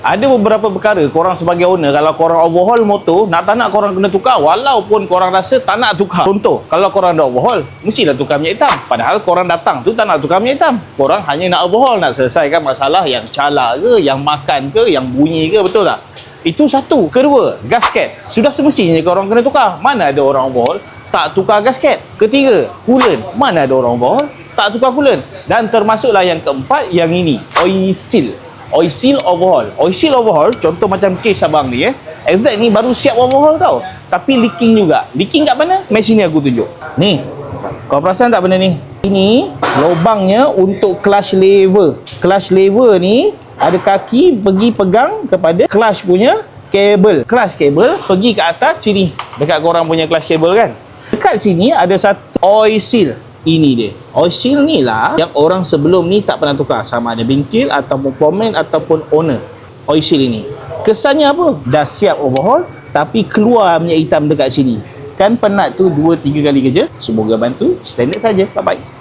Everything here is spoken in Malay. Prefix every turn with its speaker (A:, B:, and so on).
A: Ada beberapa perkara korang sebagai owner, kalau korang overhaul motor, tak nak korang kena tukar walaupun korang rasa tak nak tukar. Contoh, kalau korang dah overhaul, mestilah tukar minyak hitam. Padahal korang datang tu tak nak tukar minyak hitam. Korang hanya nak overhaul, nak selesaikan masalah yang cala ke, yang makan ke, yang bunyi ke, betul tak? Itu satu. Kedua, gasket. Sudah semestinya korang kena tukar. Mana ada orang overhaul tak tukar gasket? Ketiga, coolant. Mana ada orang overhaul tak tukar coolant? Dan termasuklah yang keempat, yang ini, oil seal. Oil seal overhaul. Oil seal overhaul, contoh macam case abang ni Exact ni baru siap overhaul tau. Tapi leaking juga. Leaking kat mana? Mari sini aku tunjuk. Ni. Kau perasan tak benda ni? Ini lubangnya untuk clutch lever. Clutch lever ni ada kaki pergi pegang kepada clutch punya kabel. Clutch kabel pergi ke atas sini. Dekat korang punya clutch kabel kan? Dekat sini ada satu oil seal. Ini dia. Oil seal ni lah yang orang sebelum ni tak pernah tukar. Sama ada bengkel ataupun pemain ataupun owner. Oil seal ini. Kesannya apa? Dah siap overhaul tapi keluar minyak hitam dekat sini. Kan penat tu 2-3 kali kerja. Semoga bantu. Standard saja. Bye-bye.